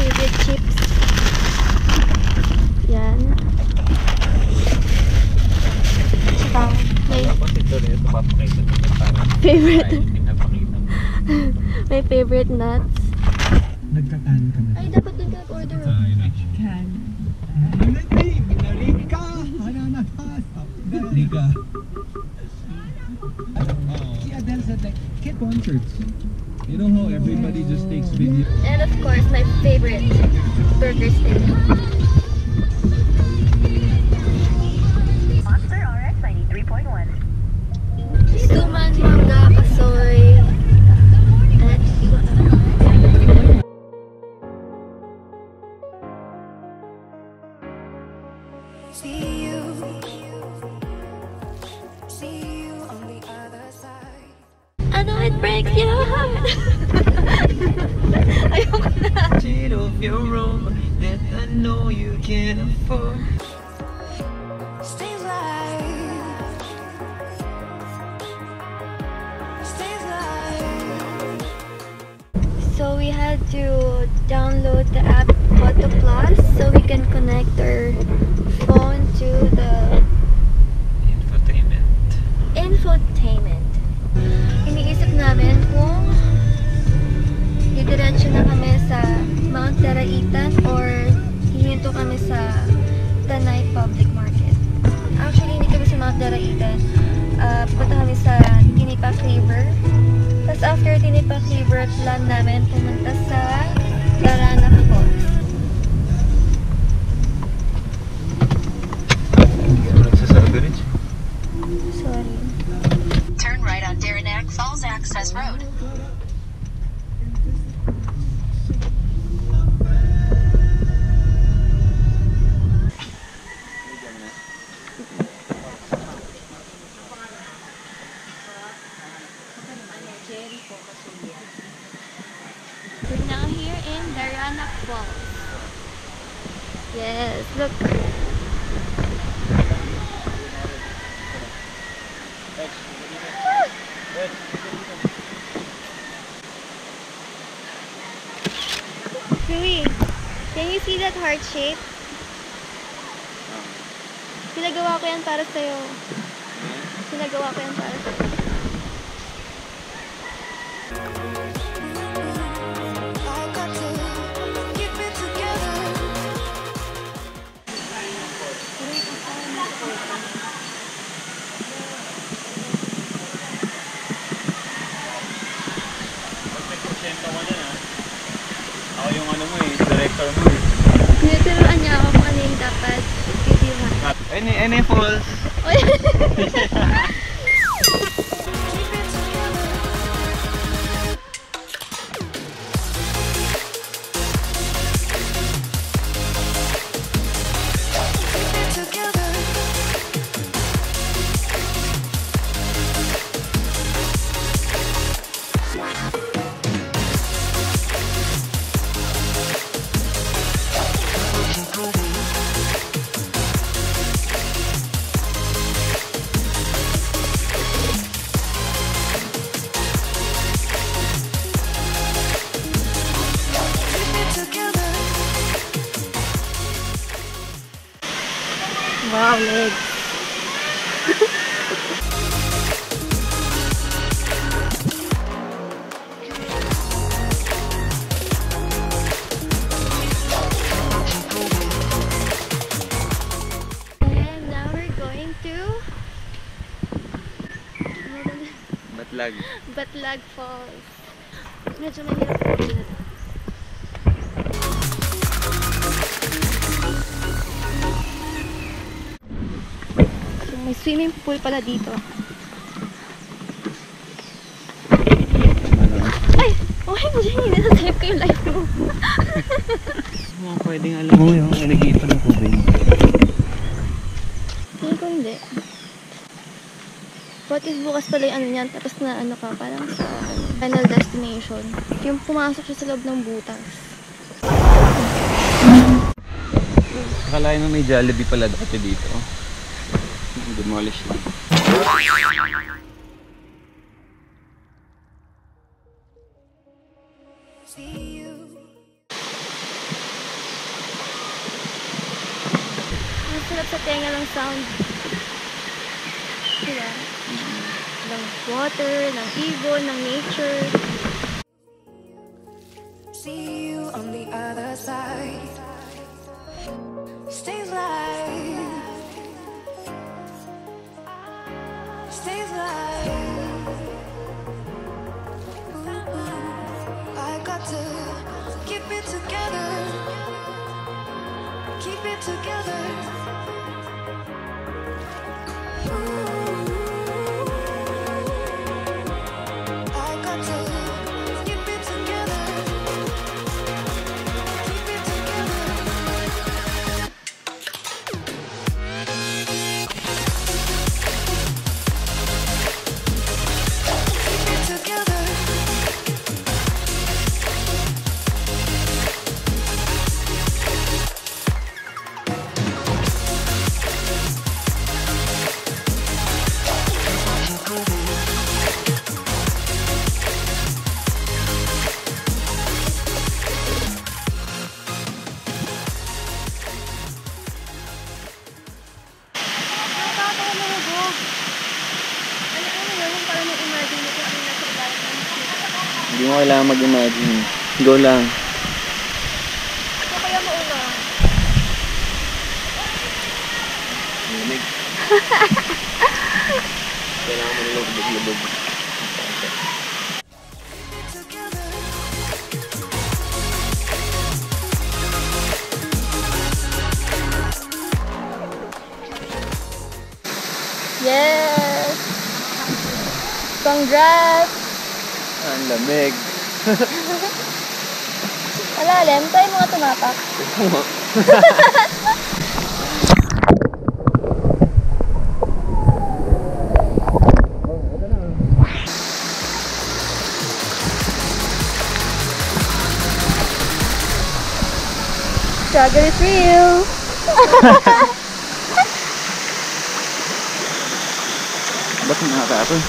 favorite chips. Yan. Tsaka may favorite. May favorite nuts. Nagkatan ka na. Ay, dapat doon ka order. Can. Binarika! Binarika! Si Adele said like, get concerts. You know how everybody just takes video. And of course, my favorite burger steak. Monster RX 93.1. Suman, mangga, pasoy. See you on the other side. I know it breaks your heart. Ayoko na. Shade of your room that I know you can't afford. Stays alive. Stays alive. So we had to download the app Photo Plus so we can connect our phone to the infotainment. Iniisip namin kung didiretso na kami sa Mount Daraitan or hihinto kami sa Tanay Public Market. Actually, hindi kami sa Mount Daraitan. Pupunta kami sa Tinipak River. Tapos after Tinipak River, plan namin pumunta sa Daranac Falls. Sorry. Turn right on Daranac Falls Access Road. We're now here in Daranac Falls. Yes, look. Rui, can you see that heart shape? Pinagawa ko yan para sa'yo. Pinagawa ko yan para sa'yo. I got to keep it together. Ako yung ano mo eh, director mo eh. Tinuturuan niya ako kung ano yung dapat reviewhan. Any falls? Keep it together. Keep it together. Keep it together. Wow, legs. And now we're going to Batlag. Batlag Falls. Medyo mahirap po dito. So, may swimming pool pala dito. Ay! OMG! Nasasave ko yung life mo. Mga pwedeng alam mo yung alligator ng tubig. Tingin ko hindi. What if bukas pala yung ano niyan, tapos na ano ka, parang sa final destination. Yung pumasok siya sa loob ng butas. Akalain mo may Jollibee pala dati dito. Demolish lang. See you sarap sa tenga ng sound. Diba? Ng water, ng ibon, ng nature. See you on the other side. Stay alive. Stay alive. I got to keep it together. Keep it together. I got to keep it together. Keep it together. Keep it together. Nakakatawa na hubog. Ano yun? Yung parang na-imagine mo kung ano nasa ilalim ng ship. Hindi mo kailangan mag-imagine. Go lang. So kaya mauna. Lamig. Kailangan mo nilubog-lubog. Yes! Congrats! Ang lamig. Alalim, tayo mga tumapak. Struggle is real! Ba't nakakapon?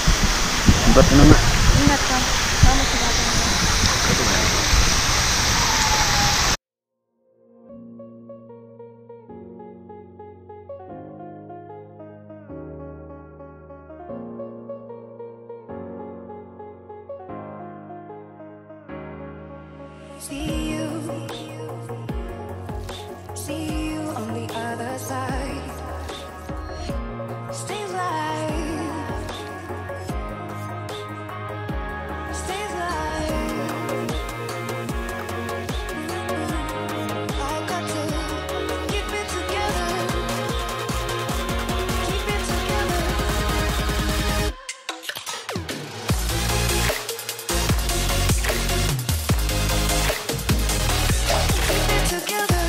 Ba't na nga? Ingat ka. Mama sa natin. See you on the other side. Stay alive. Stay alive. I got to keep it together. Keep it together. Keep it together.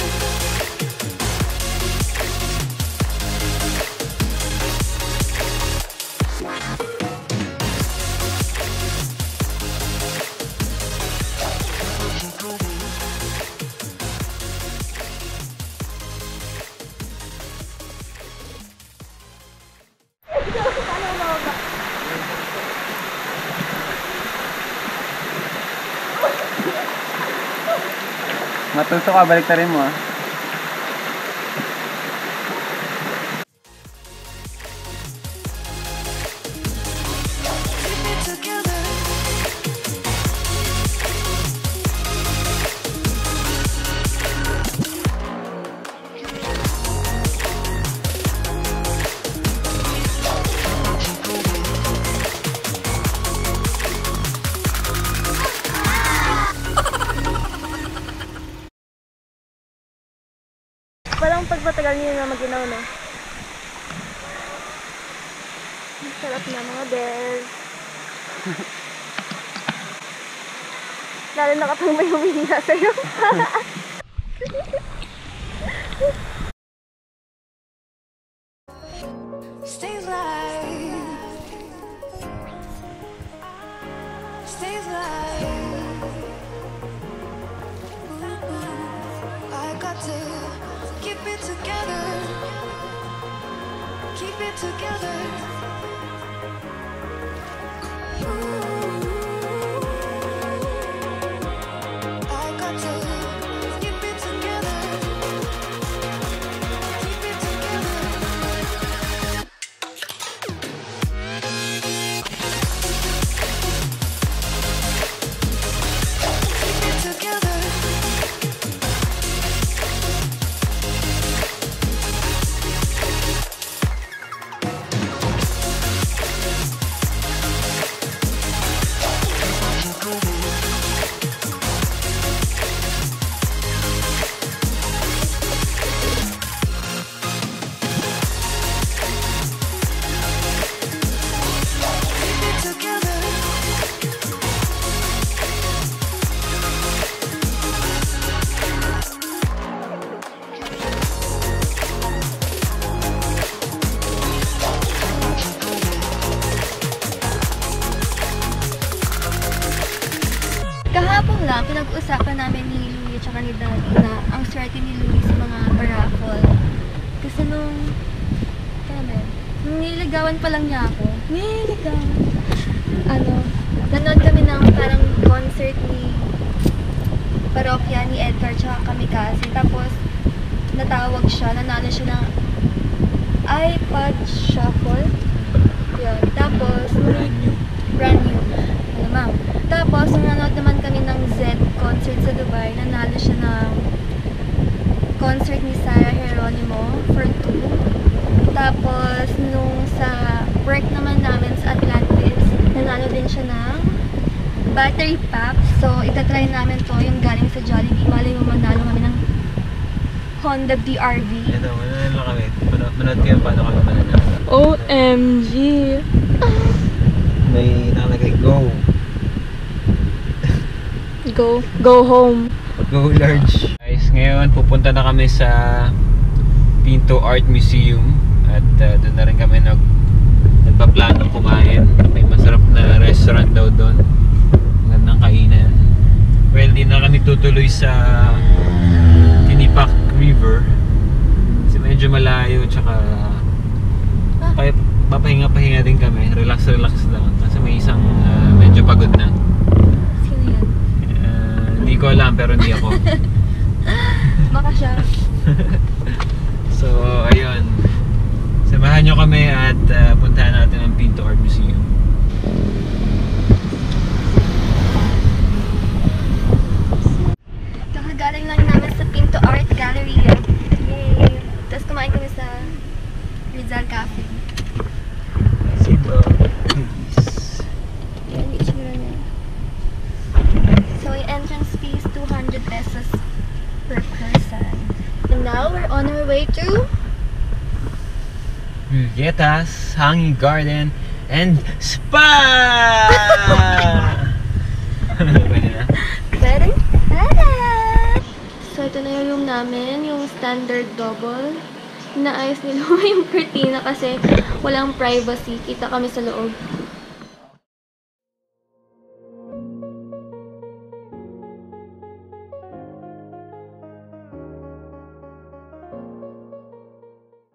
Matulso ka, balik na rin mo ah. Keep it together. Parang pagpatagal niyo na mag-inaw, no? Sarap na mga bears. Lalo na kapag may humihinga sa'yo. Stay alive. Stay alive. I got to keep it together. Keep it together. I got to keep it together. Keep it together. Kahapon lang, pinag-uusapan namin ni Louie at ni Daddy na ang swerte ni Louie sa mga paraffol. Kasi nung nililigawan pa lang niya ako. Nanood kami ng parang concert ni Parokya, ni Edgar, tsaka Kamikaze. Tapos, natawag siya, nanalo siya ng iPod Shuffle. Yun. Tapos, brand new. Malamang. Tapos, nung nanood naman kami ng Z concert sa Dubai, nanalo siya ng concert ni Sarah Geronimo for 2. Tapos, nung sa work naman namin sa Atlantis, nanalo din siya ng battery pack. So, itatry namin to yung galing sa Jollibee. Malay mo manalo kami ng Honda BRV. Ito, mananalo kami. Manood kayo paano kami mananalo. OMG! May nakalagay, go. Go home. Go large. Guys, ngayon pupunta na kami sa Pinto Art Museum. At doon na rin kami nagpa-plano kumain. May masarap na restaurant daw doon. Magandang kainan. Well, di na kami tutuloy sa Tinipak River. Kasi medyo malayo, tsaka papahinga-pahinga din kami. Relax lang. Kasi may isang medyo pagod na. Sino yan? Hindi ko alam, pero hindi ako. Baka siya. So, ayun. Samahan nyo kami at puntahan natin ang Pinto Art Museum. Kakagaling lang namin sa Pinto Art Gallery. Yay! Tapos kumain kami sa Rizal Cafe. Yan yung itsura niya. So, yung entrance fee is 200 pesos per person. And now, we're on our way to Vietas, Hanging Garden, and Spa! Pwede na? Pwede? So, ito na yung room namin, yung standard double. Inaayos nila yung kurtina kasi walang privacy. Kita kami sa loob.